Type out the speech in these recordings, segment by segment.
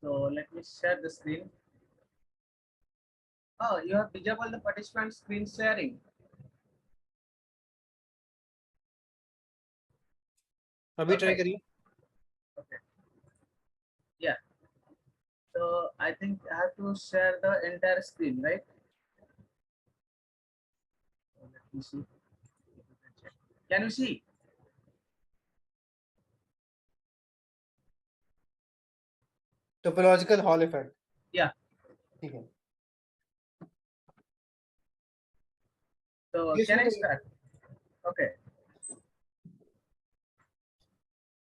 So let me share the screen. Oh, you have disabled the participant screen sharing. अभी try Okay. करिए. Okay. Yeah. So I think I have to share the entire screen, right? So let me see. Can you see? Topological Hall effect. Yeah. ठीक है. So Yes, can I madam. start? Okay.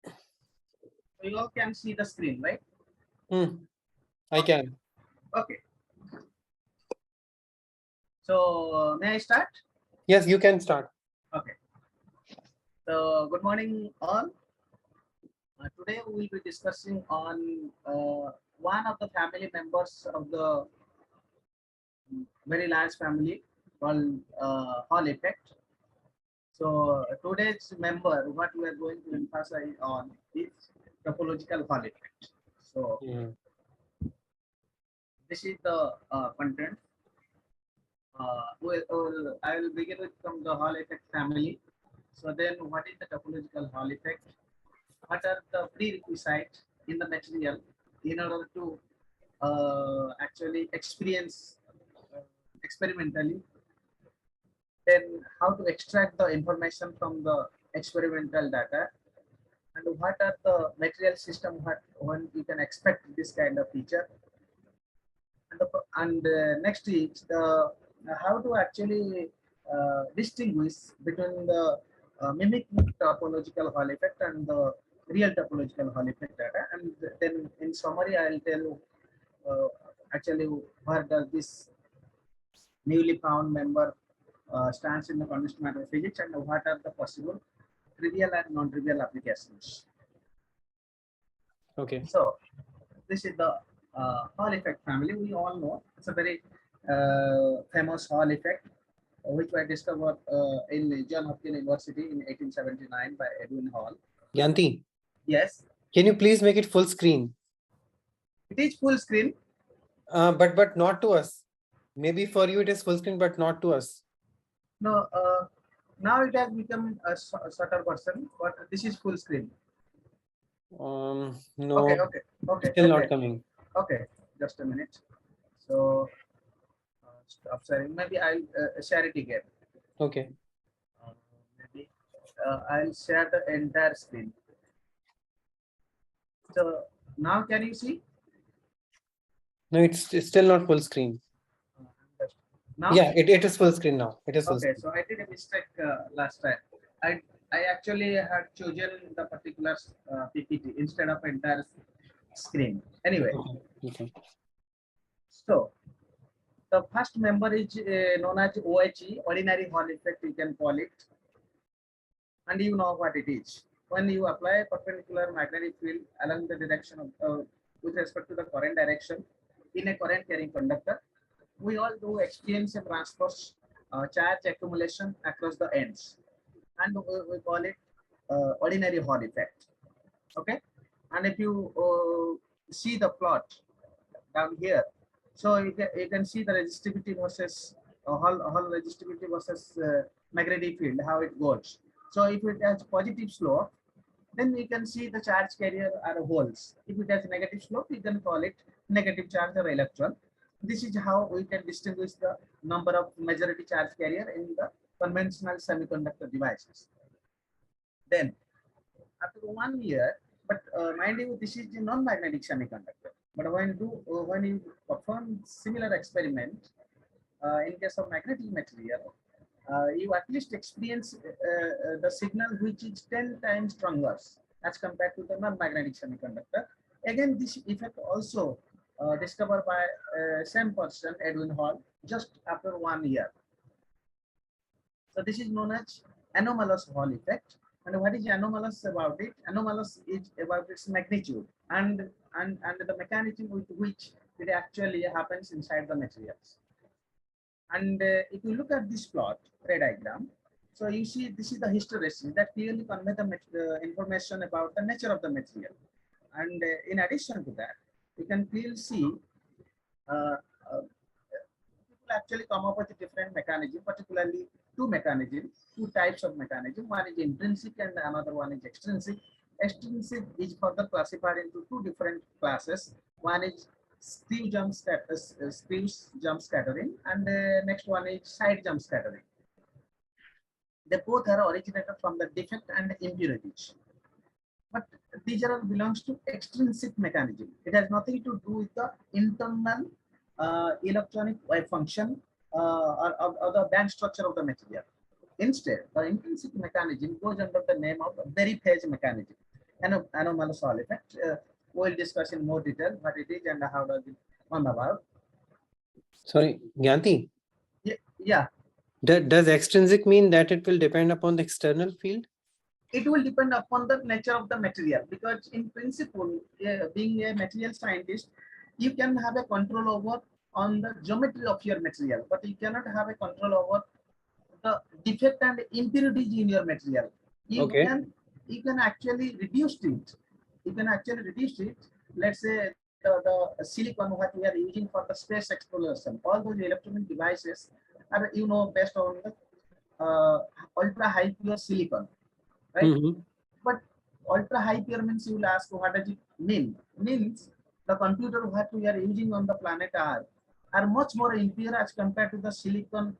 So you all can see the screen, right? I can. Okay. So may I start? Yes, you can start. Okay. So good morning all. Today we will be discussing on one of the family members of the very large family called Hall effect. So today's member, what we are going to emphasize on is topological Hall effect. So this is the content. I will begin with from the Hall effect family. So then what is the topological Hall effect? What are the prerequisites in the material in order to actually experience experimentally? Then how to extract the information from the experimental data, and what are the material system when you can expect this kind of feature, and next is the how to actually distinguish between the mimic topological Hall effect and the real topological Hall effect data, and then in summary I'll tell you actually where does this newly found member stands in the condensed matter physics, and what are the possible trivial and non-trivial applications. Okay. So this is the Hall effect family. We all know it's a very famous Hall effect, which was discovered in John Hopkins University in 1879 by Edwin Hall. Yanti, Yes, can you please make it full screen? it is full screen. But not to us. Maybe for you it is full screen, but not to us. No, now it has become a shorter version, but this is full screen. No. Okay. Still not coming. Okay, just a minute. So stop sharing. Maybe I'll share it again. Okay. Maybe I'll share the entire screen. So now can you see? No, it's still not full screen. Now? Yeah, it is full screen now. It is full Okay, screen. so I did a mistake last time. I actually had chosen the particular PPT instead of entire screen. Anyway, Okay. so the first member is known as OHE, ordinary Hall effect, you can call it. And you know what it is. When you apply a perpendicular magnetic field along the direction of, with respect to the current direction in a current carrying conductor, we all do experience a transverse charge accumulation across the ends, and we call it ordinary Hall effect. Okay, and if you see the plot down here, so you can see the resistivity versus Hall resistivity versus magnetic field, how it goes. So if it has positive slope, then we can see the charge carrier are holes. If it has negative slope, we can call it negative charge or electron. This is how we can distinguish the number of majority charge carrier in the conventional semiconductor devices. Then after 1 year, but mind you, this is the non-magnetic semiconductor. But when you perform similar experiment in case of magnetic material, you at least experience the signal which is 10 times stronger as compared to the non-magnetic semiconductor. Again, this effect also discovered by same person, Edwin Hall, just after 1 year. So this is known as Anomalous Hall effect. And what is anomalous about it? Anomalous is about its magnitude and the mechanism with which it actually happens inside the materials. And if you look at this plot, ray diagram, so you see this is the hysteresis that clearly convey the information about the nature of the material. And in addition to that, you can clearly see uh, people actually come up with a different mechanism, particularly two mechanisms, two types of mechanism. One is intrinsic and another one is extrinsic. Extrinsic is further classified into two different classes. One is screw jump scattering, and next one is side jump scattering. They both are originated from the defect and impurities. But these are belongs to extrinsic mechanism. It has nothing to do with the internal electronic wave function or the band structure of the material. Instead, the intrinsic mechanism goes under the name of Berry phase mechanism. Anomalous Hall effect. We'll discuss in more detail what it is and how does it come about. Sorry, Gyanti, Yeah, does extrinsic mean that it will depend upon the external field? it will depend upon the nature of the material, because in principle, being a material scientist, you can have a control over on the geometry of your material, but you cannot have a control over the defect and impurities in your material. Okay. You can actually reduce it. You can actually reduce it. Let's say the silicon what we are using for the space exploration, all those electronic devices are based on the ultra high pure silicon, right? Mm-hmm. But ultra high pure means, you will ask what does it mean? Means the computer what we are using on the planet Earth are much more impure as compared to the silicon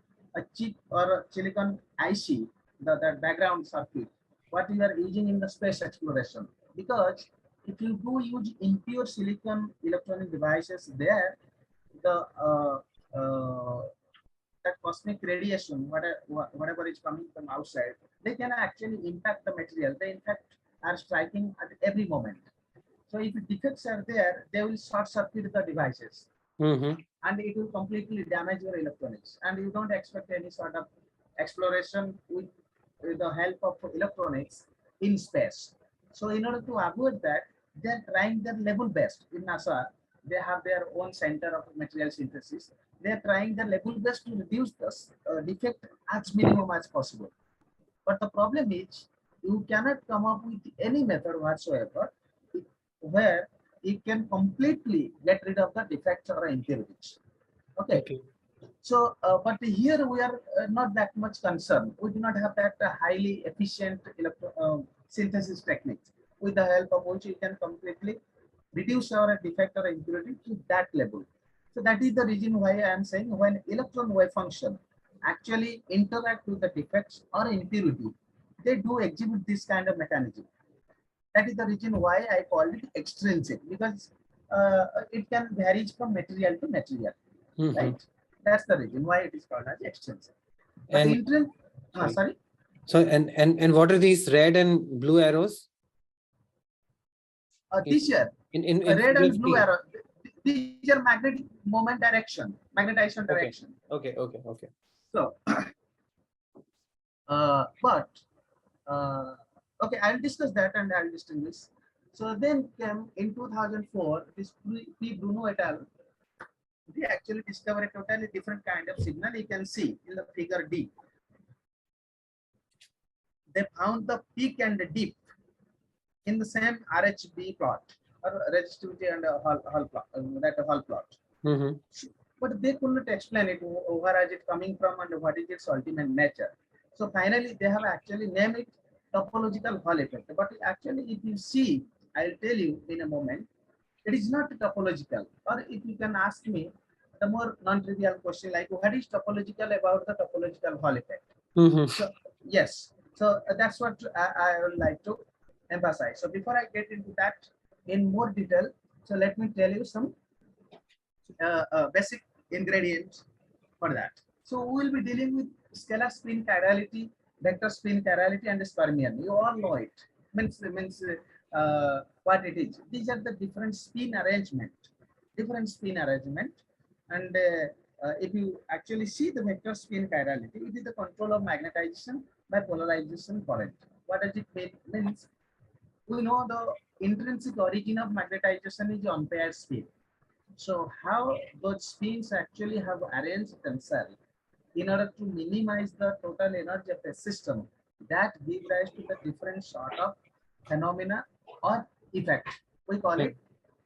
chip or silicon IC, the background circuit, what we are using in the space exploration. Because if you do use impure silicon electronic devices there, the that cosmic radiation, whatever is coming from outside, they can actually impact the material. They in fact are striking at every moment. So if defects are there, they will short circuit the devices, Mm-hmm. and it will completely damage your electronics. And you don't expect any sort of exploration with the help of electronics in space. So in order to avoid that, they're trying their level best. In NASA, they have their own center of material synthesis. They're trying their level best to reduce the defect as minimum as possible. But the problem is, you cannot come up with any method whatsoever where you can completely get rid of the defects or impurities. Okay. Okay. So, but here we are not that much concerned. We do not have that highly efficient synthesis techniques with the help of which you can completely reduce our defect or impurity to that level. So that is the reason why I am saying when electron wave function actually interact with the defects or impurity, they do exhibit this kind of mechanism. That is the reason why I called it extrinsic, because it can vary from material to material, Mm-hmm. right? That's the reason why it is called as extrinsic. But And intrinsic, sorry. so and what are these red and blue arrows? This year, In red figure and blue C. arrow, these are magnetic moment direction, magnetization Okay. direction. Okay. So, but okay, I'll discuss that and I'll distinguish. So then came in 2004, this P. Bruno et al. They actually discovered a totally different kind of signal. You can see in the figure D. They found the peak and the dip in the same RHB plot or resistivity and Hall plot, that Hall plot. Mm-hmm. But they could not explain it, where is it coming from and what is its ultimate nature. So finally, they have actually named it topological Hall effect. But actually, if you see, I'll tell you in a moment, it is not topological. Or if you can ask me the more non-trivial question like, what is topological about the topological Hall effect? Mm-hmm. So yes, so that's what I would like to emphasize. So before I get into that in more detail, so let me tell you some basic ingredients for that. So we will be dealing with scalar spin chirality, vector spin chirality, and fermion. You all know it. Means what it is. These are the different spin arrangement, and if you actually see the vector spin chirality, it is the control of magnetization by polarization current. What does it mean? Means we know the intrinsic origin of magnetization is unpaired spin. So how those spins actually have arranged themselves in order to minimize the total energy of a system, that gives rise to the different sort of phenomena or effect. We call it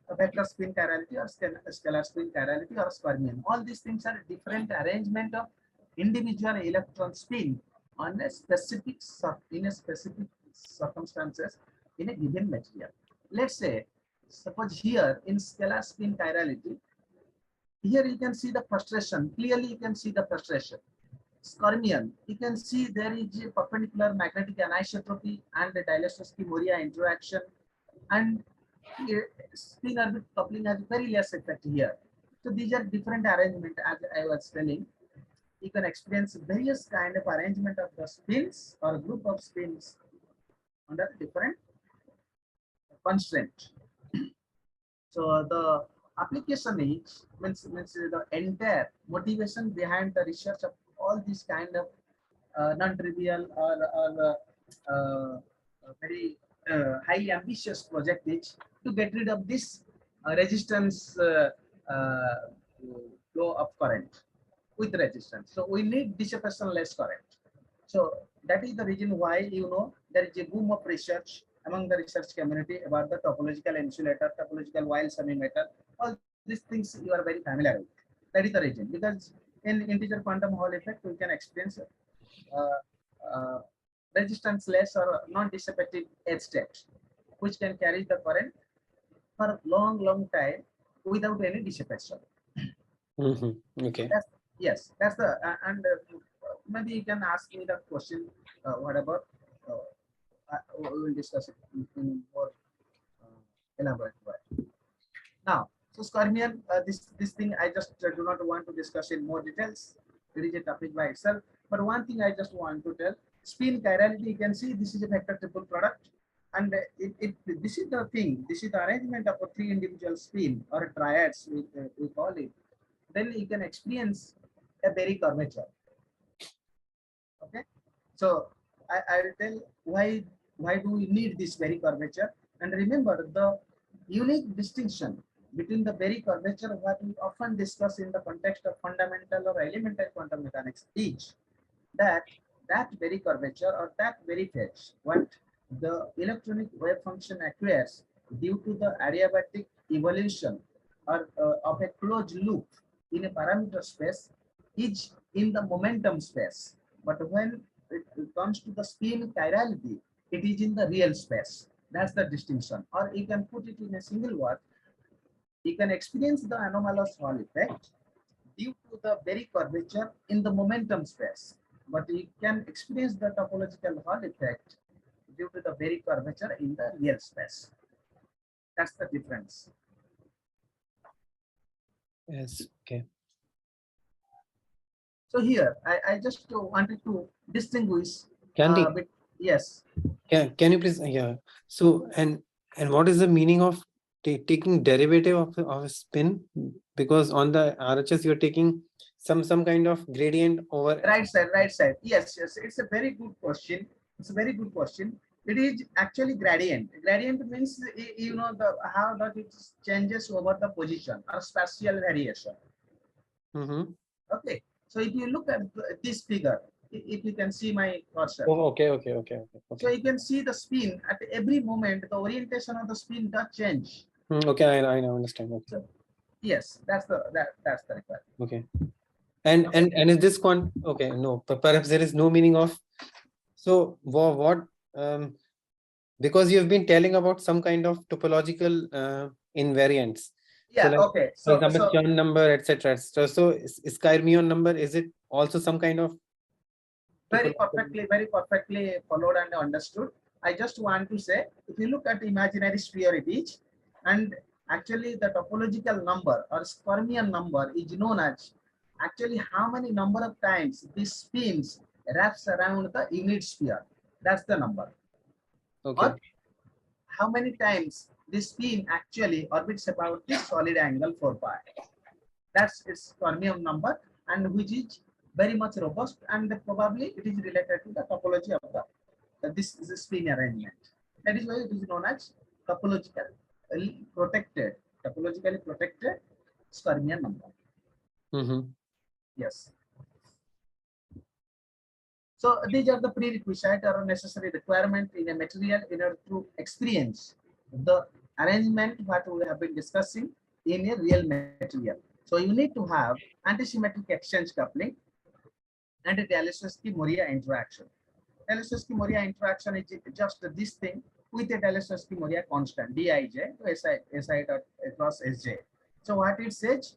a vector spin chirality or scalar spin chirality or Fermion. All these things are different arrangement of individual electron spin on a specific in a specific circumstances in a given material. Let's say, suppose here in scalar spin chirality, here you can see the frustration. Clearly, you can see the frustration. Fermion, you can see there is a perpendicular magnetic anisotropy and the Dielectric-Moria interaction, and spin orbit coupling has very less effect here. So these are different arrangement as I was telling. You can experience various kind of arrangement of the spins or group of spins under different constraint. So the application is means the entire motivation behind the research of all these kind of non-trivial or very highly ambitious project is to get rid of this resistance flow of current with resistance. So we need dissipation less current. So that is the reason why there is a boom of research among the research community about the topological insulator, topological wire emitter. All these things you are very familiar with. That is the reason, because in integer quantum Hall effect we can experience uh, resistance less or non-dissipative edge state, which can carry the current for long time without any dissipation. Okay. Yes, that's the and maybe you can ask me the question, whatever. We will discuss it in more elaborate way. Now, so Scorpion, this thing I just do not want to discuss in more details. It is a topic by itself. But one thing I just want to tell: spin chirality. You can see this is a vector triple product, and this is the thing. This is the arrangement of a three individual spin or triads we call it. Then you can experience a very curvature. Okay, so I will tell why do we need this very curvature, and remember the unique distinction between the very curvature what we often discuss in the context of fundamental or elemental quantum mechanics is that very curvature or that very phase what the electronic wave function acquires due to the adiabatic evolution or of a closed loop in a parameter space is in the momentum space, but when it comes to the spin chirality, it is in the real space. That's the distinction. Or you can put it in a single word. You can experience the anomalous Hall effect due to the very curvature in the momentum space, but you can experience the topological Hall effect due to the very curvature in the real space. That's the difference. Yes. Okay. So here, I just wanted to distinguish. Candy, Yes. can you please? Yeah. So and what is the meaning of taking derivative of a spin? Because on the RHS you're taking some kind of gradient over Right side. Yes. It's a very good question. It's a very good question. It is actually gradient. Gradient means the how that it changes over the position or spatial variation. Okay. So if you look at this figure, if you can see my cursor. Oh, okay. So you can see the spin at every moment. The orientation of the spin does change. Okay, I now understand. Okay. So, yes, that's the requirement. Okay. And is this okay? No, perhaps there is no meaning of. So what because you have been telling about some kind of topological invariants. Yeah. So like, Okay. for example, Chern number, etc. So is Fermion number, is it also some kind of very perfectly followed and understood. I just want to say, if you look at imaginary sphere it is, and actually the topological number or Fermion number is known as actually how many number of times this spins wraps around the unit sphere. That's the number. Okay. Or how many times this spin actually orbits about this solid angle 4 pi. That's its Fermion number, and which is very much robust, and probably it is related to the topology of this spin arrangement. That is why it is known as topologically protected Fermion number. Yes. So these are the prerequisite or necessary requirement in a material in order to experience the arrangement what we have been discussing in a real material. So you need to have antisymmetric exchange coupling and a Delitzewski-Moria interaction. Delitzewski-Moria interaction is just this thing with a Delitzewski-Moria constant Dij to Si dot across Sj. So what it says,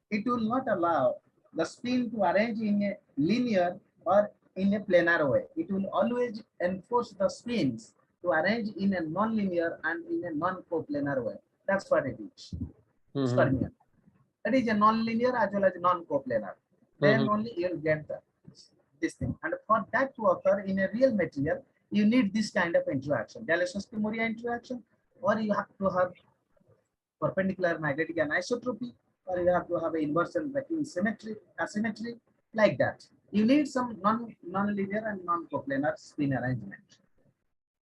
it will not allow the spin to arrange in a linear or in a planar way. It will always enforce the spins to arrange in a non-linear and in a non-coplanar way. That's what it is. Fermion. That is a non-linear as well as non-coplanar. Then only you'll get this thing. And for that to occur in a real material, you need this kind of interaction, Delitzewski-Moria interaction, or you have to have perpendicular magnetic anisotropy, or you have to have an inversion vacuum symmetry, asymmetry, like that. You need some non-linear and non-coplanar spin arrangement.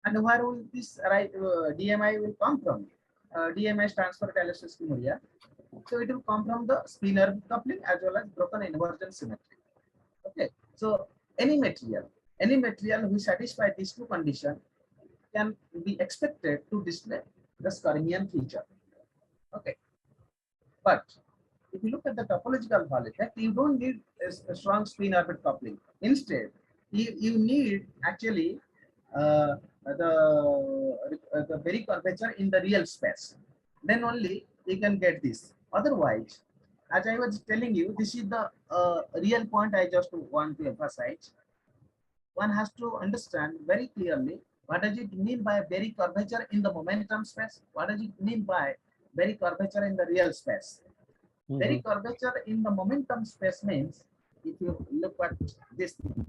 And where will this DMI will come from? DMI stands for Delitzewski-Moria. So it will come from the spinner coupling as well as broken inversion symmetry. Okay. So any material which satisfy these two conditions can be expected to display the Skyrmian feature. Okay. But if you look at the topological Hall effect, you don't need a strong spin orbit coupling. Instead, you need actually the very curvature in the real space. Then only you can get this. Otherwise, as I was telling you, this is the real point I just want to emphasize. One has to understand very clearly what does it mean by very curvature in the momentum space? What does it mean by very curvature in the real space? Very curvature in the momentum space means, if you look at this thing,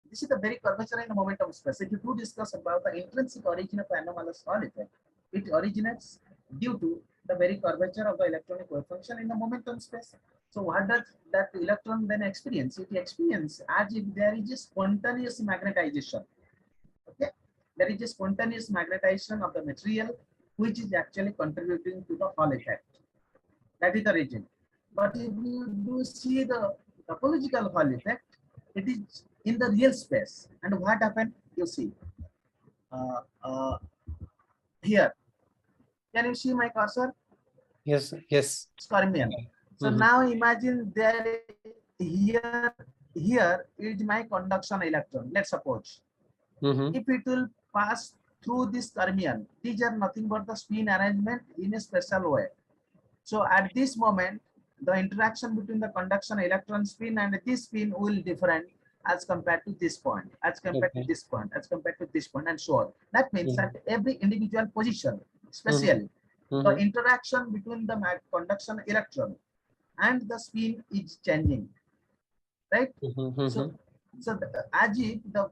this is the very curvature in the momentum space. If you do discuss about the intrinsic origin of anomalous Hall effect, it originates due to the very curvature of the electronic wave function in the momentum space. So what does that electron then experience? It experiences as if there is a spontaneous magnetization. Okay, there is a spontaneous magnetization of the material, which is actually contributing to the Hall effect. That is the region. But if you do see the topological Hall effect, it is in the real space. And what happened? You see here. Can you see my cursor? Yes, yes. Skyrmian. So now imagine there here is my conduction electron. Let's suppose if it will pass through this Skyrmian, these are nothing but the spin arrangement in a special way. So at this moment, the interaction between the conduction electron spin and this spin will different as compared to this point, as compared to this point, as compared to this point, and so on. That means that every individual position, especially the interaction between the conduction electron and the spin is changing, right? So as if the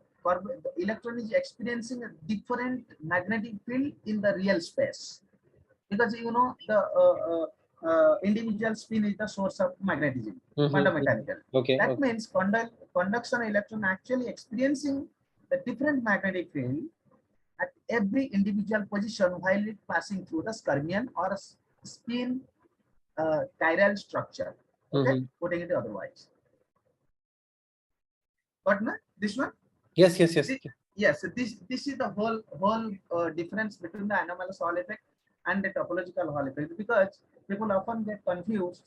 electron is experiencing a different magnetic field in the real space, because you know the individual spin is the source of magnetism, fundamental. That means conduction electron actually experiencing the different magnetic field at every individual position while it passing through the Skyrmian or spin chiral structure. Okay, putting it otherwise. But no, this one. Yes. Yes, this is the whole difference between the anomalous Hall effect and the topological Hall effect, because people often get confused.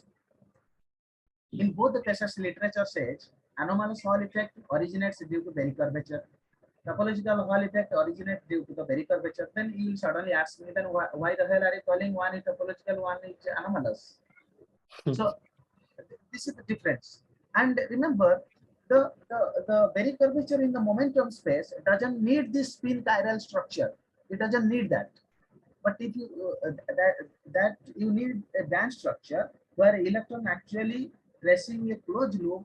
In both the cases, literature says anomalous Hall effect originates due to very curvature. Topological Hall effect originates due to the very curvature. Then you will suddenly ask me, then why the hell are you calling one is topological, one is anomalous? So this is the difference. And remember, the very curvature in the momentum space doesn't need this spin chiral structure. It doesn't need that. But if you that you need a band structure where electron actually pressing a closed loop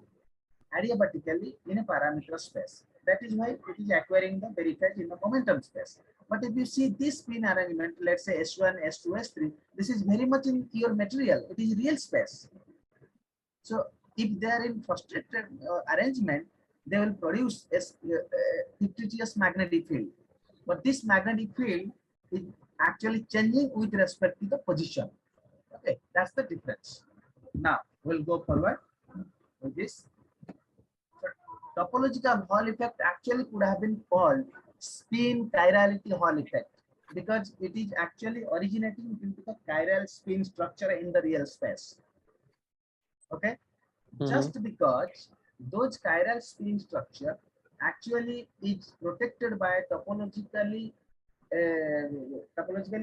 adiabatically in a parameter space. That is why it is acquiring the very phase in the momentum space. But if you see this spin arrangement, let's say S1, S2, S3, this is very much in your material. It is real space. So if they are in frustrated arrangement, they will produce a fictitious magnetic field. But this magnetic field is actually changing with respect to the position. Okay, that's the difference. Now we'll go forward with this. So, topological Hall effect actually could have been called spin chirality Hall effect. because it is actually originating into the chiral spin structure in the real space. Okay, just because those chiral spin structure actually is protected by topologically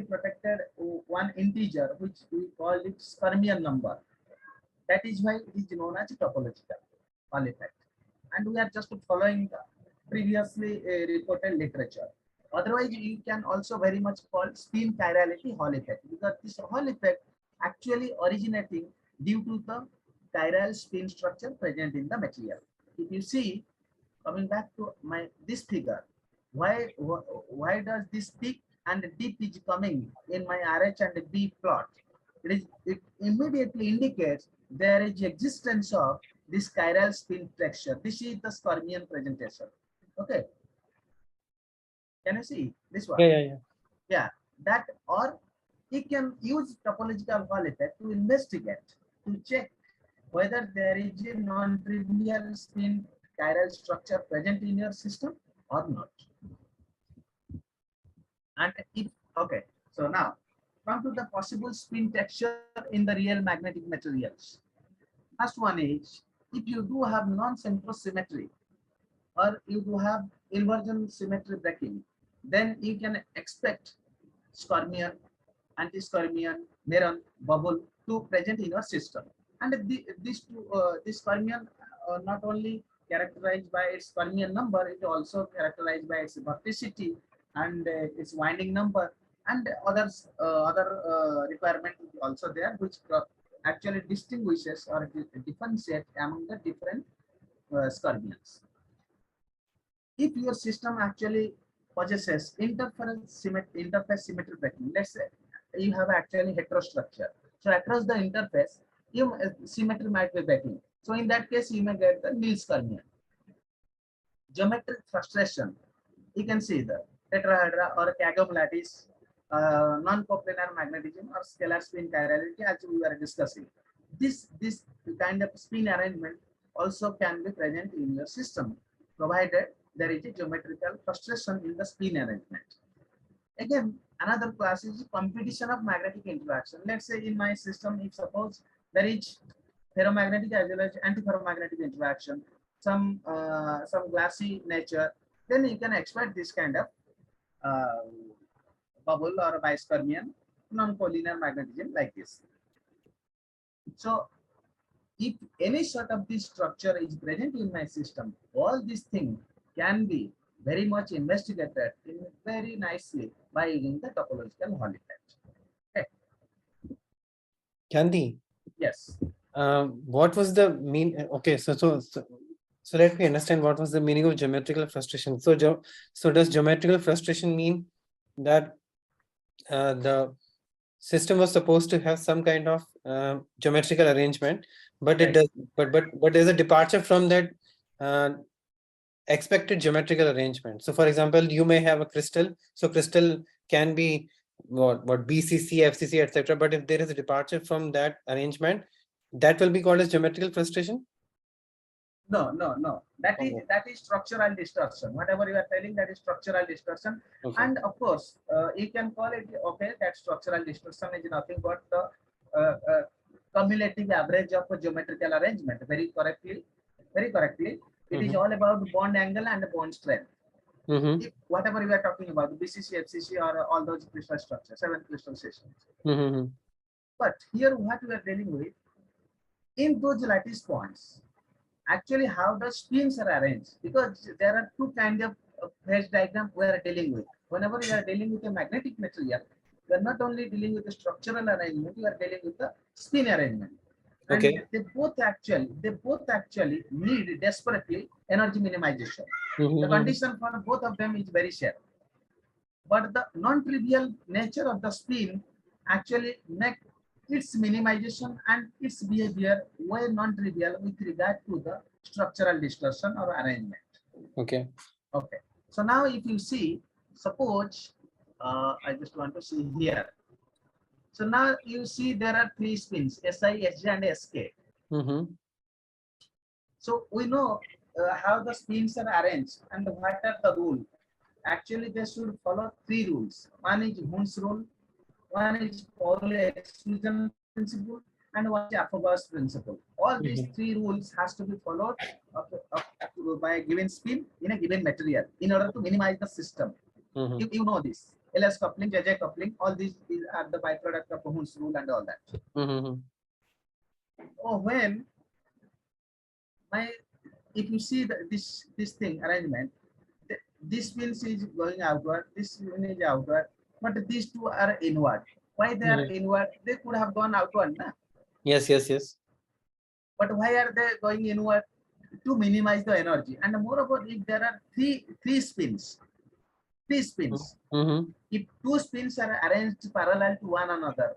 protected one integer which we call it Fermion number. That is why it is known as topological Hall effect. And we are just following the previously reported literature. Otherwise, you can also very much call spin chirality Hall effect, because this Hall effect actually originating due to the chiral spin structure present in the material. If you see, coming back to my this figure, why does this peak and dip is coming in my RH and B plot? It immediately indicates there is existence of this chiral spin texture. This is the Fermion presentation. Okay, can you see this one? Yeah. Yeah, that, or you can use topological Hall effect to investigate, to check whether there is a non-trivial spin chiral structure present in your system or not. And if, okay, so now come to the possible spin texture in the real magnetic materials. First one is, if you do have non-central symmetry or you do have inversion symmetry breaking, then you can expect Scormion, anti-Scormion, Neron, bubble to present in your system. And this Fermion not only characterized by its Fermion number, it also characterized by its vorticity and its winding number, and other requirement is also there, which actually distinguishes or differentiate among the different Scormions. If your system actually possesses interface symmetry breaking, let's say you have actually heterostructure. So across the interface, symmetry might be breaking. So in that case, you may get the nil Fermion. Geometric frustration, you can see the tetrahedra or Kagom lattice, non-coplanar magnetism or scalar spin chirality, as we were discussing. This kind of spin arrangement also can be present in your system, provided there is a geometrical frustration in the spin arrangement. Again, another class is competition of magnetic interaction. Let's say in my system, if suppose there is ferromagnetic as well as antiferromagnetic interaction, some glassy nature, then you can expect this kind of uh, bubble or bispermian non-collinear magnetism like this. So if any sort of this structure is present in my system, all these things can be very much investigated in very nicely by using the topological Hall effect. Okay. Candy. Yes. What was the mean? Okay, so let me understand what was the meaning of geometrical frustration. So does geometrical frustration mean that the system was supposed to have some kind of geometrical arrangement, but it does, but there's a departure from that expected geometrical arrangement. So for example, you may have a crystal, so crystal can be what BCC, FCC, etc. But if there is a departure from that arrangement, that will be called as geometrical frustration. No. That is structural distortion. Whatever you are telling, that is structural distortion. Okay. And of course, you can call it, okay, that structural distortion is nothing but the cumulative average of a geometrical arrangement. Very correctly. It is all about bond angle and bond strength. If whatever we are talking about, BCC, FCC, or all those crystal structures, 7 crystal systems. But here, what we are dealing with, in those lattice points, actually how the spins are arranged, because there are two kinds of phase diagram we are dealing with. Whenever you are dealing with a magnetic material, you are not only dealing with the structural arrangement, you are dealing with the spin arrangement. Okay. And they both actually need desperately energy minimization. The condition for both of them is very shared. But the non-trivial nature of the spin actually make its minimization and its behavior way non-trivial with regard to the structural distortion or arrangement. Okay. So now if you see, suppose I just want to see here. So now you see there are 3 spins, SI, SJ, and SK. So we know how the spins are arranged and what are the rules. actually they should follow three rules. One is Hund's rule, one is Pauli exclusion principle, and one is Avogadro's principle. All these Mhm. three rules has to be followed by a given spin in a given material in order to minimize the system. Mhm. You know this. LS coupling, JJ coupling, all these are the byproduct of Hund's rule and all that. Mhm. Oh, when my if you see this thing arrangement, this spins is going outward, this spin is outward, but these two are inward. Why they are Mhm. inward? They could have gone outward, na? Yes, yes, yes. But why are they going inward? To minimize the energy. And moreover, if there are three spins, Mhm. if two spins are arranged parallel to one another,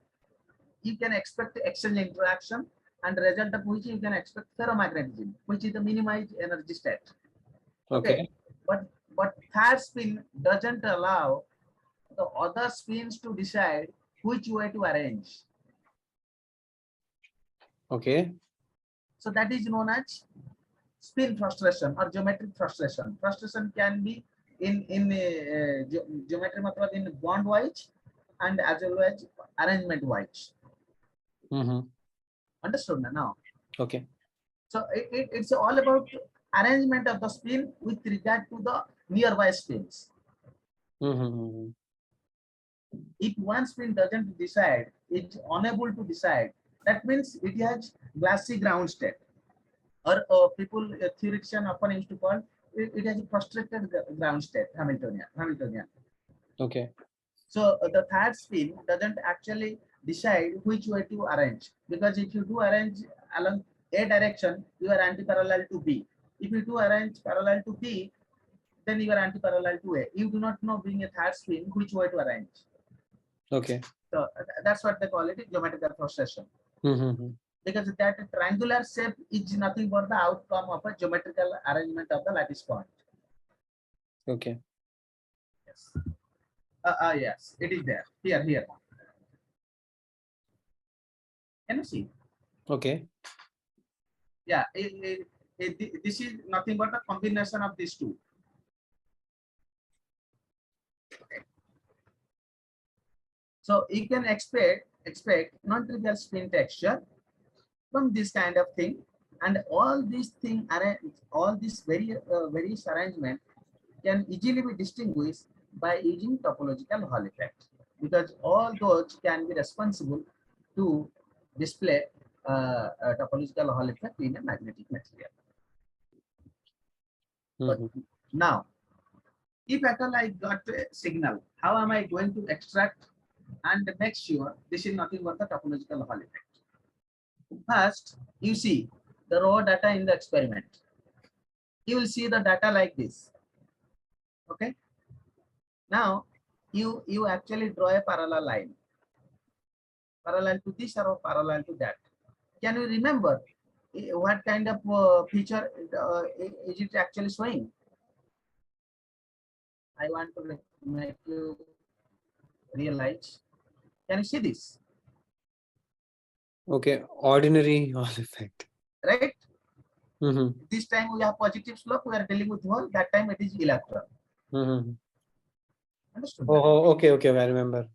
you can expect exchange interaction, and result of which you can expect ferromagnetism, which is the minimized energy state. Okay, Okay. but third spin doesn't allow the other spins to decide which way to arrange. Okay. So that is known as spin frustration or geometric frustration. Frustration can be in geometry matlab in bond wise and as well as arrangement wise. Mhm. Understood now? Okay. So it's all about arrangement of the spin with regard to the nearby spins. Mhm. If one spin doesn't decide, it's unable to decide. That means it has glassy ground state, or people theoretician often used to call it has a frustrated ground state, Hamiltonian. Okay. So the third spin doesn't actually decide which way to arrange, because if you do arrange along A direction, you are anti-parallel to B. If you do arrange parallel to B, then you are anti-parallel to A. You do not know, being a third spin, which way to arrange. Okay. So that's what they call it, geometrical frustration. Mhm. Because that triangular shape is nothing but the outcome of a geometrical arrangement of the lattice point. Okay. Yes. Yes, it is there. Here. Can you see? Okay. Yeah, this is nothing but a combination of these two. Okay. So you can expect non-trivial spin texture from this kind of thing, and all these thing all this various arrangement can easily be distinguished by using topological Hall effect, because all those can be responsible to display a topological Hall effect in a magnetic material. But Mhm. now, if at all I got a signal, how am I going to extract and make sure this is nothing but the topological Hall effect? First, you see the raw data in the experiment. You will see the data like this. Okay. Now, you actually draw a parallel line, parallel to this or parallel to that. Can you remember what kind of feature is it actually showing? I want to make you realize. Can you see this? Okay. Ordinary Hall effect. Right? Mhm. This time we have positive slope. We are dealing with hole. That time it is electron. Mhm. Understood? Oh, okay. Okay. I remember.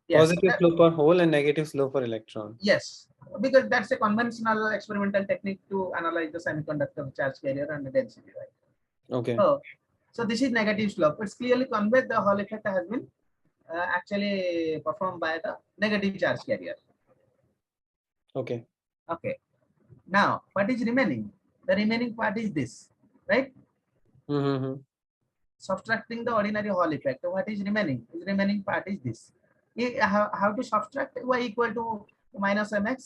Yes. Positive slope for hole and negative slope for electron. Yes. Because that's a conventional experimental technique to analyze the semiconductor charge carrier and the density, right? Okay. So this is negative slope. It's clearly conveyed the Hall effect has been actually performed by the negative charge carrier. Okay. Okay. Now, what is remaining? The remaining part is this, right? Mhm. Subtracting the ordinary Hall effect. What is remaining? The remaining part is this. How to subtract y equal to minus mx?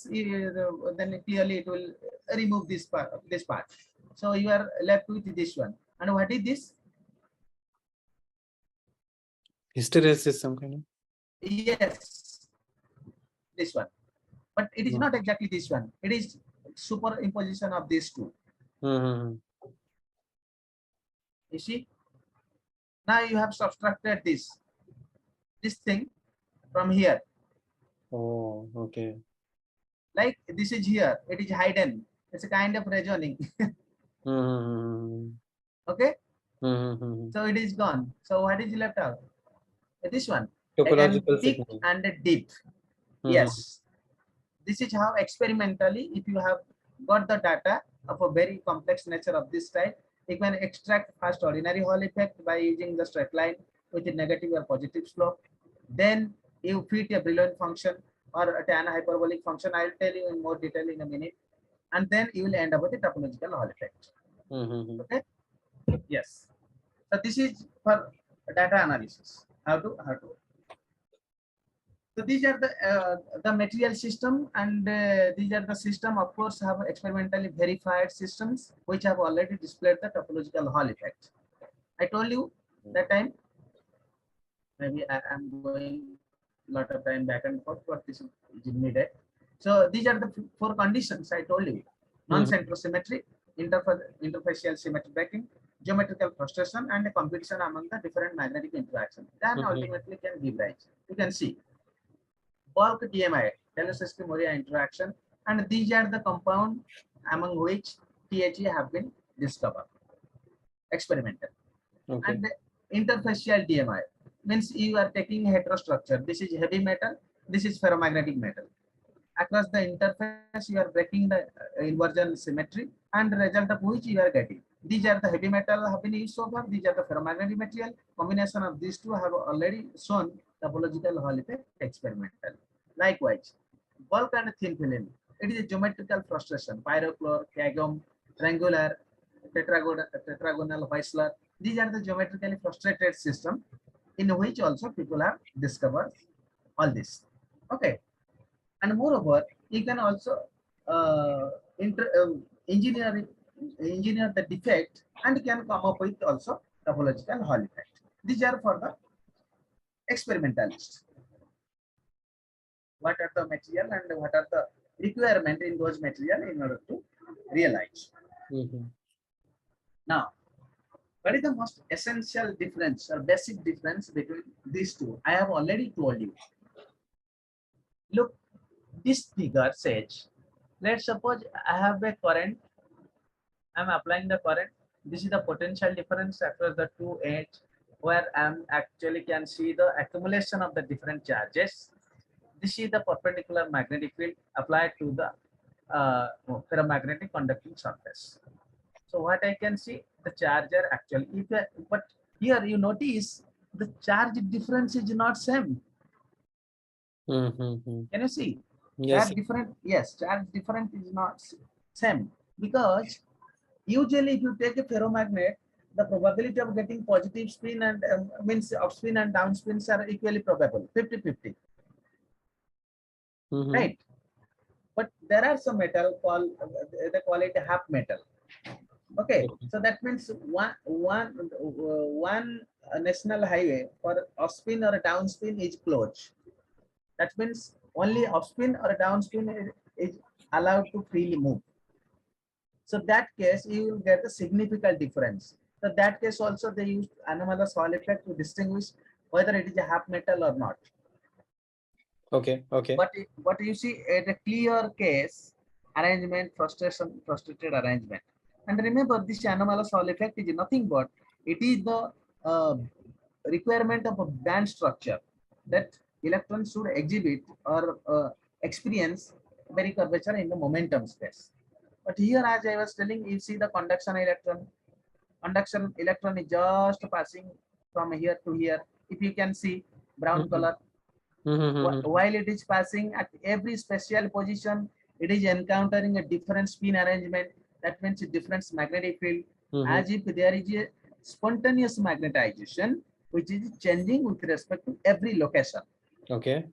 Then clearly it will remove this part. So you are left with this one. And what is this? Hysteresis, some kind of. Yes, this one. But it is Mhm. not exactly this one. It is superimposition of these two. Mhm. You see? Now you have subtracted this thing from here. Oh, okay. Like this is here. It is hidden. It's a kind of reasoning. Mhm. Okay. So it is gone. So what is left out? This one. Again, Topological peak signal. and a dip. Yes. This is how experimentally, if you have got the data of a very complex nature of this type, you can extract first ordinary Hall effect by using the straight line with a negative or positive slope. Then you fit a Brillouin function or a tan hyperbolic function. I'll tell you in more detail in a minute. And then you will end up with the topological Hall effect. Okay. Yes. So this is for data analysis. How to. So these are the material system, and these are the system, of course, have experimentally verified systems which have already displayed the topological Hall effect. I told you that time. Maybe I am going a lot of time back and forth, but this is needed. So these are the four conditions I told you: non-central symmetry, interfacial symmetry breaking, geometrical frustration, and a competition among the different magnetic interactions. Then ultimately can give rise. You can see bulk DMI, Telesystem-Moria interaction, and these are the compound among which THE have been discovered, experimental. And interfacial DMI means you are taking heterostructure. This is heavy metal, this is ferromagnetic metal. Across the interface, you are breaking the inversion symmetry, and the result of which you are getting. These are the heavy metal have been used so far. These are the ferromagnetic material. Combination of these two have already shown topological Hall effect experimental. Likewise, bulk and thin film. It is a geometrical frustration. Pyrochlore, Kagom, triangular, tetragonal Weissler. These are the geometrically frustrated system in which also people have discovered all this. Okay. And moreover, you can also engineer the defect and can come up with also topological Hall effect. These are for the experimentalists. What are the material and what are the requirement in those material in order to realize. Now, what is the most essential difference or basic difference between these two? I have already told you. Look, this figure says, let's suppose I have a current, I'm applying the current. This is the potential difference across the two edges where I'm actually can see the accumulation of the different charges. This is the perpendicular magnetic field applied to the ferromagnetic conducting surface. So what I can see, the charger actually, but here you notice the charge difference is not same. Can you see? Yes. Charge different, yes, charge different is not same, because usually if you take a ferromagnet, the probability of getting positive spin and means upspin and downspins are equally probable, 50-50. Right? But there are some metal called, they call it half metal. Okay, so that means one national highway for upspin or a downspin is closed. That means only upspin or a downspin is allowed to freely move. So that case, you will get a significant difference. So that case also they use anomalous Hall effect to distinguish whether it is a half metal or not. Okay. But you see at a clear case arrangement, frustrated arrangement. And remember, this anomalous Hall effect is nothing but it is the requirement of a band structure that electrons should exhibit or experience very curvature in the momentum space. But here, as I was telling, you see the conduction electron. Conduction electron is just passing from here to here. If you can see brown color, while it is passing at every spatial position, it is encountering a different spin arrangement. That means a different magnetic field, as if there is a spontaneous magnetization which is changing with respect to every location. Okay.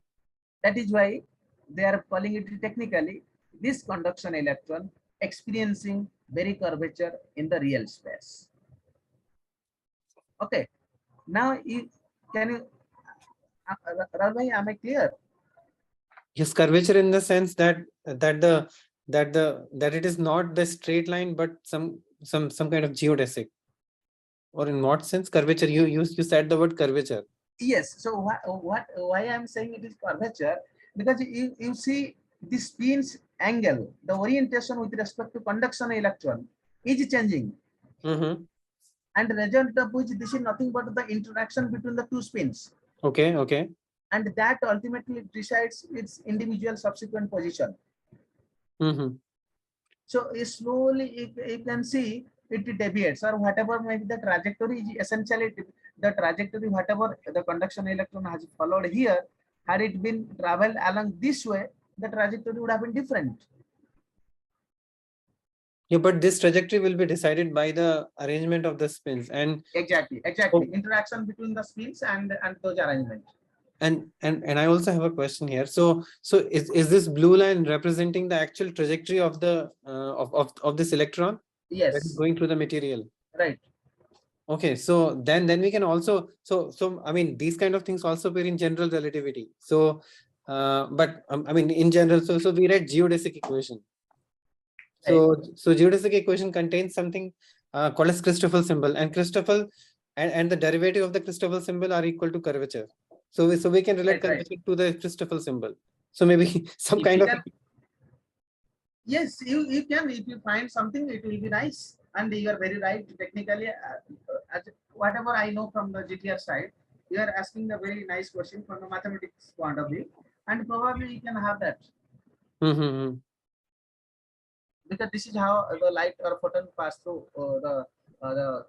That is why they are calling it technically this conduction electron experiencing very curvature in the real space. Okay. Now, can you, Rahul, am I clear? Yes, curvature in the sense that it is not the straight line, but some kind of geodesic. Or in what sense curvature? You said the word curvature. Yes. So why I'm saying it is curvature, because you see the spin's angle, the orientation with respect to conduction electron is changing. and result of which this is nothing but the interaction between the two spins, Okay, okay. and that ultimately decides its individual subsequent position. Mm-hmm. So slowly you can see it deviates, or whatever may be the trajectory is essentially the trajectory whatever the conduction electron has followed here, had it been traveled along this way, the trajectory would have been different. Yeah, but this trajectory will be decided by the arrangement of the spins, and Exactly, so, interaction between the spins and those arrangements. and I also have a question here. So is this blue line representing the actual trajectory of the of this electron that is Yes, going through the material? right. Okay, so then we can also, so I mean, these kind of things also appear in general relativity. So but I mean in general, so we read geodesic equation. So geodesic equation contains something called as Christoffel symbol, and Christoffel and the derivative of the Christoffel symbol are equal to curvature. So we can relate Right, right. curvature to the Christoffel symbol. So maybe some If kind you of, can, yes, you can, if you find something, it will be nice. And you are very right. Technically, whatever I know from the GTR side, you are asking a very nice question from the mathematics point of view, and probably you can have that, mm-hmm. because this is how the light or photon pass through the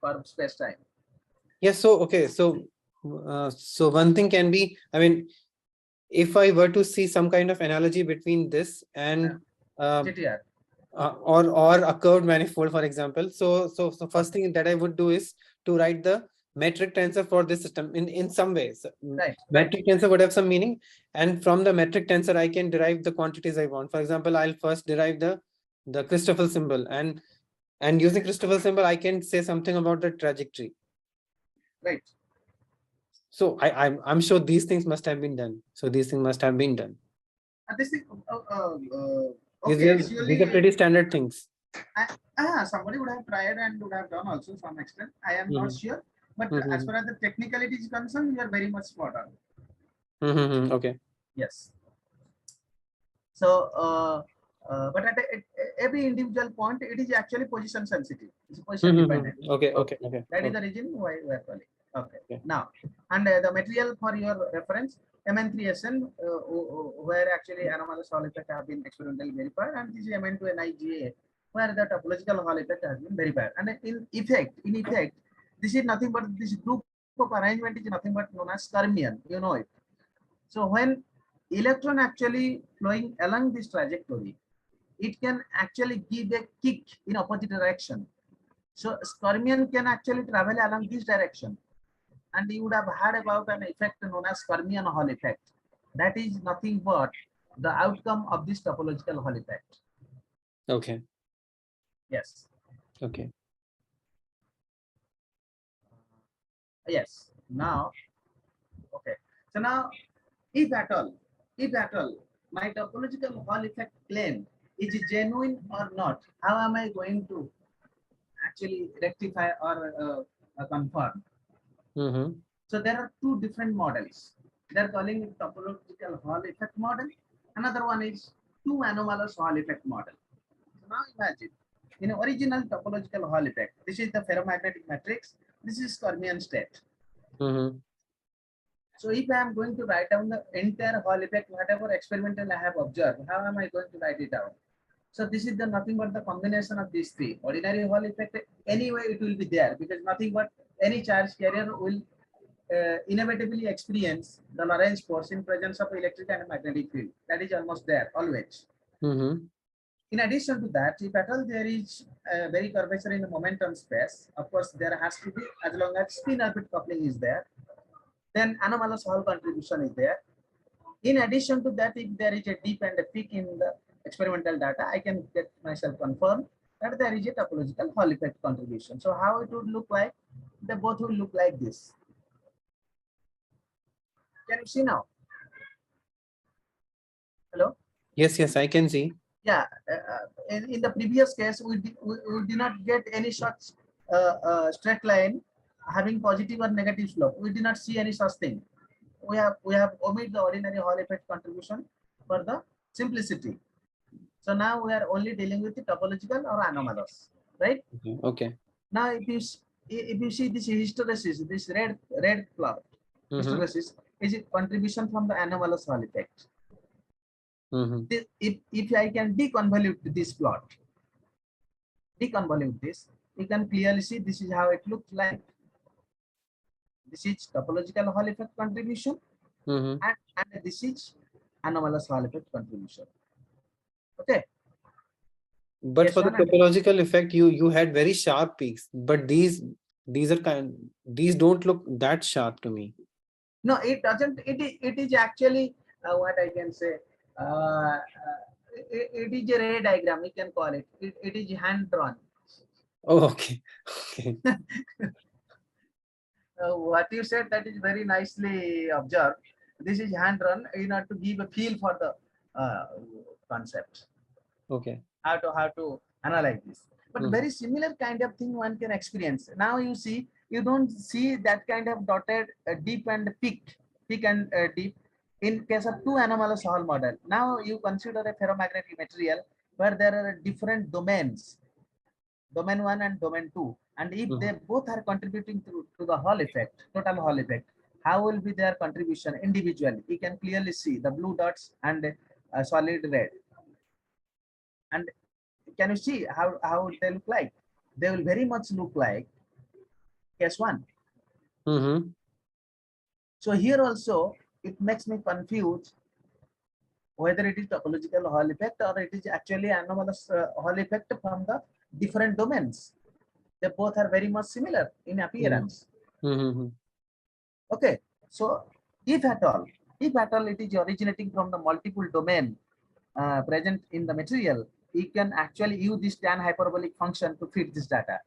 curved space time. Yes. So okay. So one thing can be, I mean, if I were to see some kind of analogy between this and GTR. or a curved manifold, for example. So first thing that I would do is to write the metric tensor for this system in some ways. Right. Metric tensor would have some meaning, and from the metric tensor I can derive the quantities I want. For example, I'll first derive the Christoffel symbol, and using Christoffel symbol I can say something about the trajectory. Right. So I'm sure these things must have been done. So these things must have been done. This thing, okay, These are surely pretty standard things. somebody would have tried and would have done also some extent. I am not Mhm. sure, but as Mhm. far as the technicality is concerned, you are very much spot on. Okay. Yes. So, but at every individual point, it is actually position sensitive. It's position dependent. Okay, Okay. okay, okay. That is Okay. the reason why we are calling. Okay. Okay. Now, and the material for your reference, MN3SN, where actually anomalous Hall effect have been experimentally verified, and this is MN2NIGA, where the topological Hall effect has been verified. And in effect, this is nothing but this group of arrangement is nothing but known as Fermion. You know it. So when electron actually flowing along this trajectory, it can actually give a kick in opposite direction. So Fermion can actually travel along this direction, and you would have heard about an effect known as Fermion Hall effect. That is nothing but the outcome of this topological Hall effect. Okay. Yes. Okay. Yes. Now, okay. So now, if at all, my topological Hall effect claim is genuine or not, how am I going to actually rectify or confirm? Mm-hmm. So there are two different models. They're calling it topological Hall effect model. Another one is two anomalous Hall effect model. So now imagine, in original topological Hall effect, this is the ferromagnetic matrix. This is Fermion state. Mm-hmm. So if I am going to write down the entire Hall effect, whatever experimental I have observed, how am I going to write it down? So this is the nothing but the combination of these three. Ordinary Hall effect, anyway it will be there, because nothing but any charge carrier will inevitably experience the Lorentz force in presence of electric and magnetic field. That is almost there always. Mm-hmm. In addition to that, if at all there is a very curvature in the momentum space, of course there has to be, as long as spin orbit coupling is there, then anomalous Hall contribution is there. In addition to that, if there is a dip and a peak in the experimental data, I can get myself confirmed that there is a topological Hall effect contribution. So how it would look like? They both will look like this. Can you see now? Hello? Yes, yes, I can see. Yeah, in the previous case, we did not get any such straight line having positive or negative slope. We did not see any such thing. We have omitted the ordinary Hall effect contribution for the simplicity. So now we are only dealing with the topological or anomalous, right? Okay. Okay. Now if you if you see this hysteresis, this red plot, Mm-hmm. hysteresis is a contribution from the anomalous Hall effect. Mm-hmm. If I can deconvolute this plot, deconvolute this, you can clearly see this is how it looks like. This is topological Hall effect contribution, Mm-hmm. and this is anomalous Hall effect contribution. Okay. But Yes, for the one and topological effect, you had very sharp peaks, but these are these don't look that sharp to me. no, it doesn't. It is actually what I can say. It is a ray diagram. We can call it. It is hand drawn. Oh, okay. Okay. What you said, that is very nicely observed. This is hand drawn in order to give a feel for the concept. Okay. How to analyze this. But Mm-hmm. very similar kind of thing one can experience. Now you see, you don't see that kind of dotted deep and peak and deep in case of two anomalous Hall model. Now you consider a ferromagnetic material where there are different domains, domain 1 and domain 2, and if Mm-hmm. they both are contributing to the Hall effect, total Hall effect, how will be their contribution individually? You can clearly see the blue dots and solid red. And can you see how they look like? They will very much look like case 1. Mm-hmm. So here also it makes me confused whether it is topological Hall effect or it is actually anomalous Hall effect from the different domains. They both are very much similar in appearance. Mm-hmm. Okay, so if at all it is originating from the multiple domain present in the material, you can actually use this tan hyperbolic function to fit this data.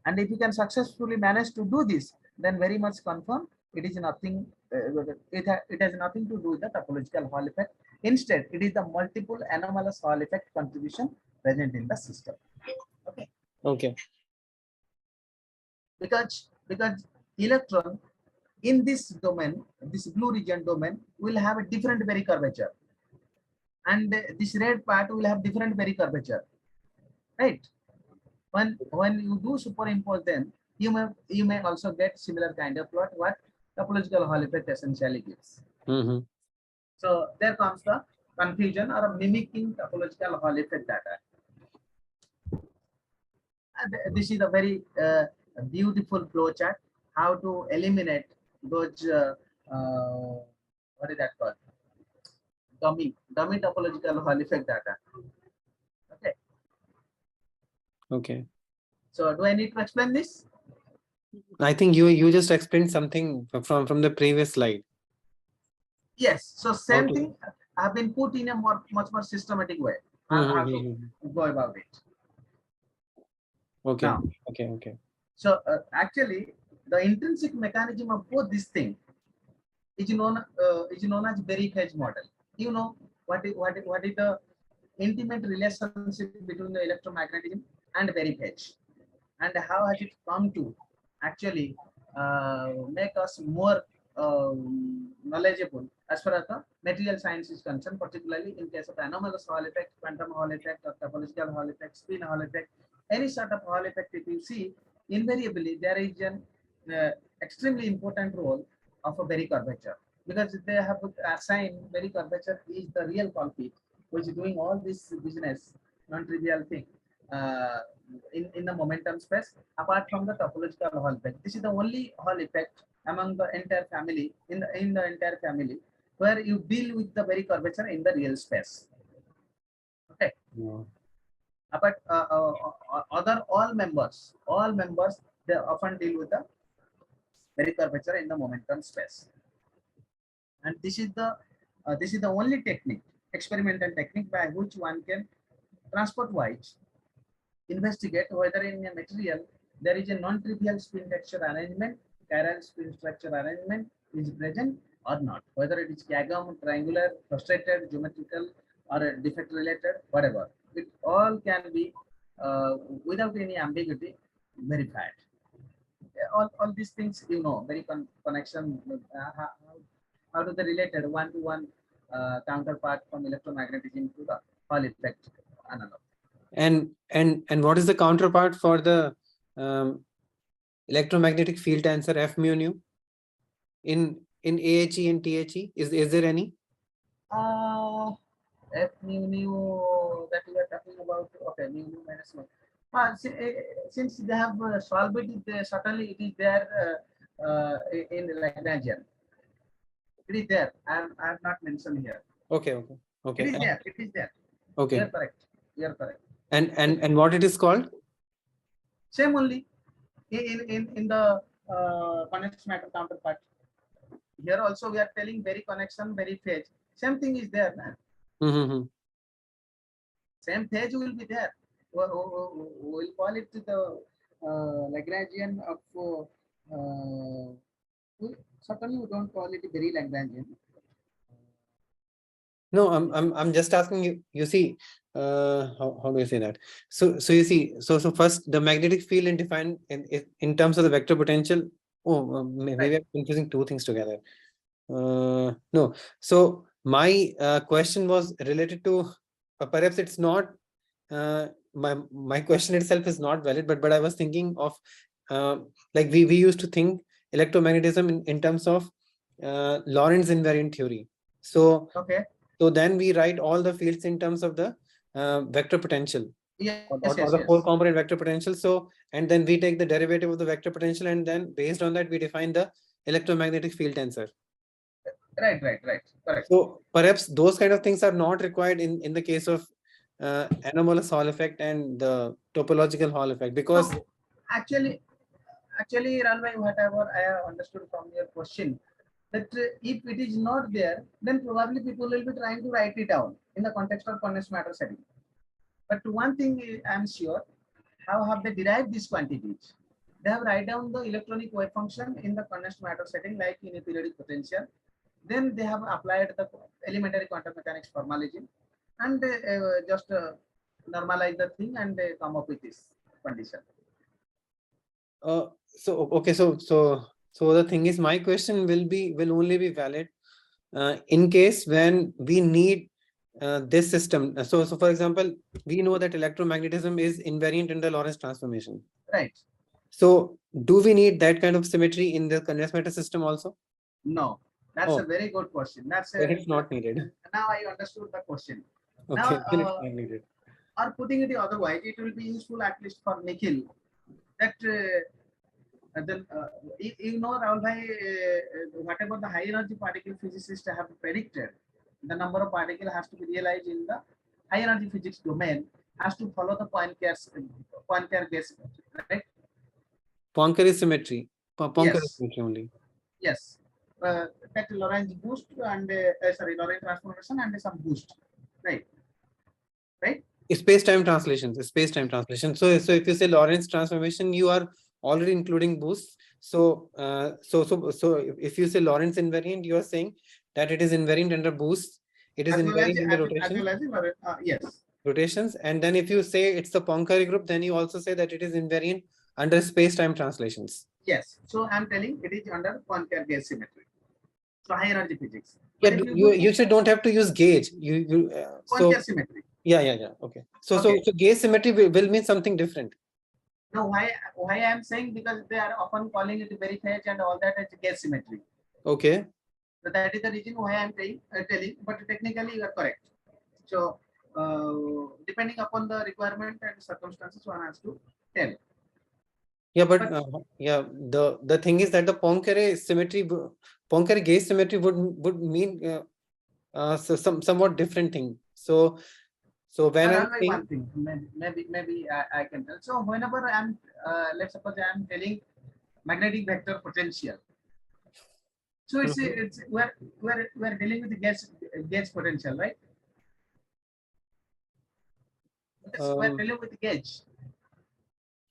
And if you can successfully manage to do this, then very much confirm it is nothing. It has nothing to do with the topological Hall effect. Instead, it is the multiple anomalous Hall effect contribution present in the system. Okay, Okay. because electron in this domain, this blue region domain, will have a different Berry curvature, and this red part will have different Berry curvature, right? When you do superimpose them, you may also get similar kind of plot what topological Hall effect essentially gives. Mm-hmm. So there comes the confusion or mimicking topological Hall effect data. And this is a very beautiful flow chart. How to eliminate those what is that called? Dummy topological Hall effect data. Okay. Okay. So do I need to explain this? I think you just explained something from the previous slide. Yes. So same Okay. thing have been put in a much more systematic way. How to Mm-hmm. go about it. Okay. Now, Okay. Okay. so actually, the intrinsic mechanism of both this thing is known as Berry phase model. You know what is the intimate relationship between the electromagnetism and Berry phase, and how has it come to actually make us more knowledgeable as far as the material science is concerned, particularly in case of anomalous Hall effect, quantum Hall effect, or topological Hall effect, spin Hall effect, any sort of Hall effect. If you see, invariably there is an extremely important role of a Berry curvature, because they have assigned Berry curvature is the real culprit which is doing all this business, non-trivial thing. Uh, in the momentum space, apart from the topological Hall effect. This is the only Hall effect among the entire family, in the entire family, where you deal with the Berry curvature in the real space. Okay. Yeah. Apart other all members, they often deal with the Berry curvature in the momentum space. And this is the only technique, experimental technique, by which one can transport wise investigate whether in a material there is a non-trivial spin texture arrangement, chiral spin structure arrangement is present or not, whether it is diagram, triangular, frustrated, geometrical, or a defect related, whatever. It all can be without any ambiguity verified. All these things, very connection. How do they related one-to-one counterpart from electromagnetism to the Hall effect analog. And what is the counterpart for the um, electromagnetic field tensor F mu nu in AHE and THE? Is there any? F mu that we are talking about. Okay, mu minus 1. Since they have solved it, certainly it is there in Lagrangian. It is there. I have not mentioned here. Okay. It is there. It is there. Okay. You are correct. You are correct. And what it is called? Same only in the condensed matter counterpart. Here also we are telling very connection, very phase. Same thing is there. Same phase will be there. We'll call it the Lagrangian of. Certainly, we don't call it very Lagrangian. No, I'm just asking you. You see, how do you say that? So you see, so first the magnetic field in defined in terms of the vector potential. Oh, maybe I'm confusing two things together. No. So my question was related to perhaps it's not my question itself is not valid, but I was thinking of like we used to think electromagnetism in terms of Lorentz invariant theory. So okay. So then we write all the fields in terms of the vector potential. Yes, or the four component vector potential. So, and then we take the derivative of the vector potential, and then based on that we define the electromagnetic field tensor. Right. Correct. So perhaps those kind of things are not required in the case of anomalous Hall effect and the topological Hall effect, because so, actually, Ralbhai, whatever I have understood from your question, that if it is not there, then probably people will be trying to write it down in the context of condensed matter setting. But one thing I am sure, how have they derived these quantities? They have write down the electronic wave function in the condensed matter setting, like in a periodic potential. Then they have applied the elementary quantum mechanics formalism and just normalize the thing and come up with this condition. So okay, so the thing is, my question will only be valid in case when we need this system. So for example, we know that electromagnetism is invariant in the Lorentz transformation. Right. So do we need that kind of symmetry in the condensed matter system also? No, that's a very good question. It's not needed. Now I understood the question. Okay, Now, it's not needed. Or putting it otherwise, it will be useful at least for Nikhil that then you know, Rahul bhai, whatever the high energy particle physicists have predicted, the number of particles has to be realized in the high energy physics domain has to follow the Poincare gauge, right? Poincare symmetry. Poincare Yes. symmetry only. Yes. That Lorentz boost and Lorentz transformation and some boost, right? Space-time translations. Space-time translation. So if you say Lorentz transformation, you are already including boosts. So if you say Lorentz invariant, you are saying that it is invariant under boosts. It is invariant in the rotation. Yes. Rotations, and then if you say it's the Poincare group, then you also say that it is invariant under space-time translations. Yes. So I'm telling it is under Poincare gauge symmetry. So high energy physics. Yeah, you should don't have to use gauge. Poincare symmetry. Yeah. Okay. So gauge symmetry will mean something different. No, why I am saying, because they are often calling it very phase and all that as gauge symmetry. Okay. So that is the reason why I am telling, but technically you are correct. So depending upon the requirement and circumstances, one has to tell. Yeah, but the thing is that the Poincare symmetry, Poincare gauge symmetry would mean somewhat different thing. So when I'm saying, one thing, maybe I can tell. So whenever I'm let's suppose I'm telling magnetic vector potential. So it's we're dealing with the gauge potential, right? Yes, we're dealing with the gauge.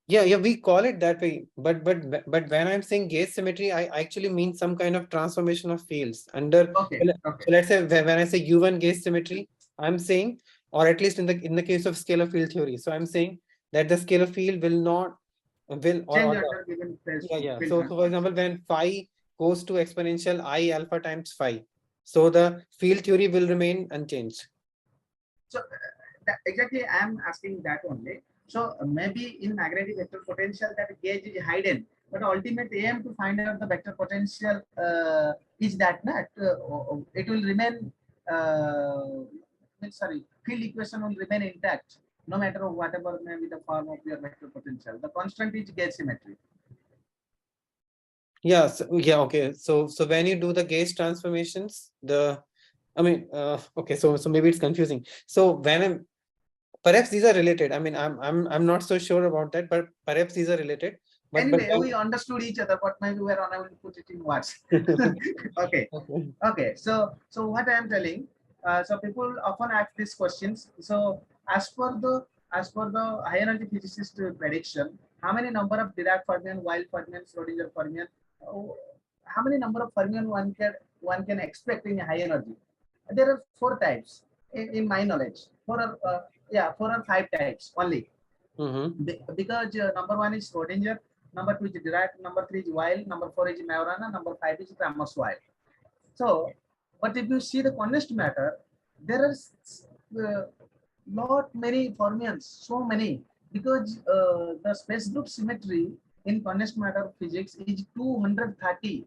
Yeah, we call it that way. But when I'm saying gauge symmetry, I actually mean some kind of transformation of fields under. Okay. So let's say when I say U1 gauge symmetry, I'm saying, or at least in the case of scalar field theory, so I'm saying that the scalar field will not change under given phase. Yeah. So for example, when phi goes to exponential I alpha times phi, so the field theory will remain unchanged. So exactly, I am asking that only. So maybe in magnetic vector potential that gauge is hidden, but ultimate aim to find out the vector potential is that not it will remain sorry, field equation will remain intact no matter whatever may be the form of your vector potential. The constant is gauge symmetry. Yeah, yeah, okay. So when you do the gauge transformations, okay, so maybe it's confusing. So perhaps these are related. I mean, I'm not so sure about that, but perhaps these are related. But Anyway, we understood each other, but maybe we were unable to put it in words. Okay. Okay. So what I am telling, so people often ask these questions. So as per the high energy physicist prediction, how many number of Dirac fermion, Wild fermion, Schrodinger fermion, how many number of fermion one can expect in high energy? There are 4 types in my knowledge. 4 or 5 types only. Because number 1 is Schrodinger, number 2 is Dirac, number 3 is Wild, number 4 is Majorana, number 5 is Ramos Wild. So, but if you see the condensed matter, there are not many fermions, so many, because the space group symmetry in condensed matter physics is 230.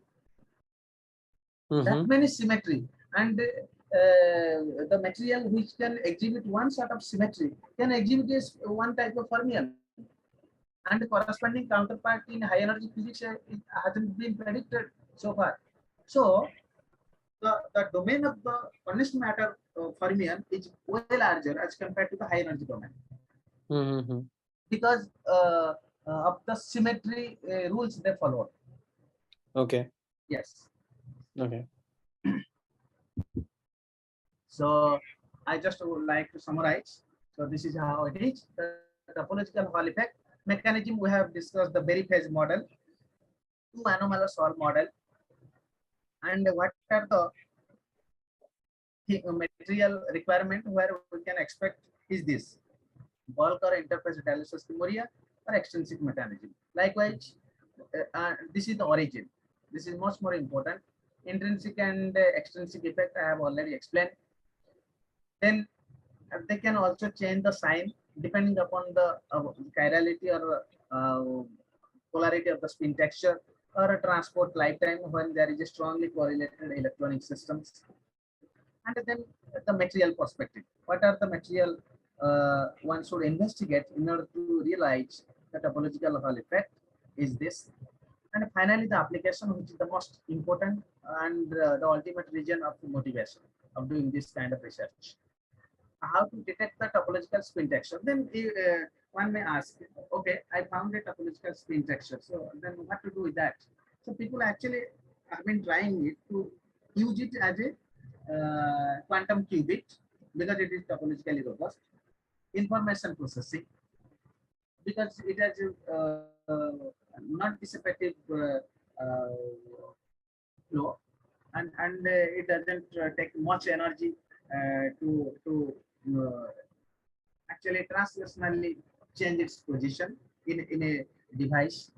That many symmetry, and the material which can exhibit one sort of symmetry can exhibit one type of fermion, and the corresponding counterpart in high energy physics hasn't been predicted so far. So the domain of the condensed matter fermion is way larger as compared to the high energy domain, because of the symmetry rules they follow. Okay. Yes. Okay. So I just would like to summarize. So this is how it is. The topological Hall effect mechanism, we have discussed the Berry phase model, 2 Anomalous Hall model, and what are the material requirement where we can expect is this: bulk or interface dialysis memoria or extrinsic mechanism. Likewise, this is the origin. This is much more important. Intrinsic and extrinsic effect I have already explained. Then they can also change the sign depending upon the chirality or polarity of the spin texture, or a transport lifetime when there is a strongly correlated electronic systems. And then the material perspective. What are the material one should investigate in order to realize the topological Hall effect is this. And finally, the application, which is the most important and the ultimate reason of motivation of doing this kind of research. How to detect the topological spin texture? Then one may ask, okay, I found a topological spin texture. So then what to do with that? So people actually have been trying it to use it as a quantum qubit, because it is topologically robust. Information processing, because it has not dissipative flow, and it doesn't take much energy to actually translationally change its position in a device.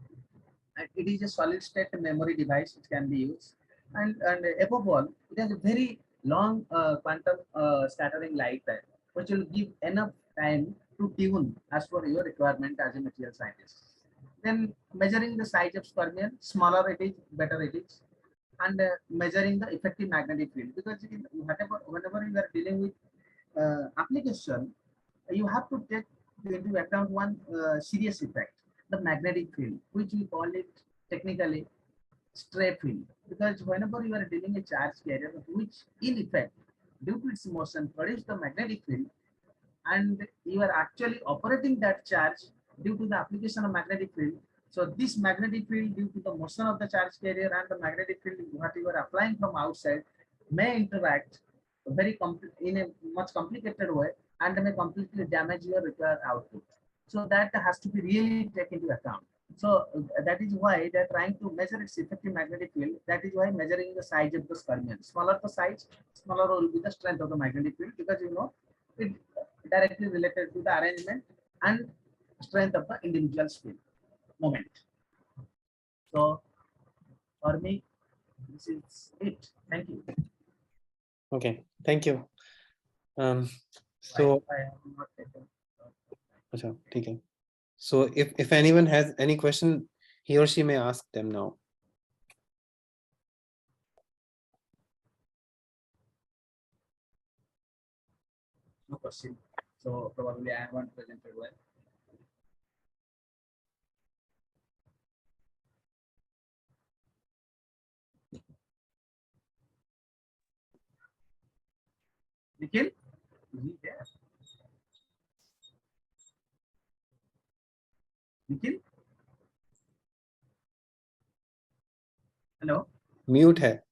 And it is a solid state memory device which can be used, and above all, it has a very long quantum scattering lifetime, which will give enough time to tune as per your requirement as a material scientist. Then measuring the size of fermion, smaller it is, better it is. And measuring the effective magnetic field, because whenever you are dealing with application, you have to take into account one serious effect, the magnetic field, which we call it technically stray field. Because whenever you are dealing a charge carrier, which in effect, due to its motion, produce the magnetic field, and you are actually operating that charge due to the application of magnetic field. So this magnetic field, due to the motion of the charge carrier and the magnetic field what you are applying from outside, may interact in a much complicated way, and may completely damage your required output. So that has to be really taken into account. So that is why they're trying to measure its effective magnetic field. That is why measuring the size of the fermion. Smaller the size, smaller will be the strength of the magnetic field, because it directly related to the arrangement and strength of the individual spin moment. So for me, this is it. Thank you. Okay, thank you. So I have not taken. okay. So if anyone has any question, he or she may ask them now. No question. So probably I haven't presented well. Nikhil? Is he there? Nikhil? Hello? Mute है.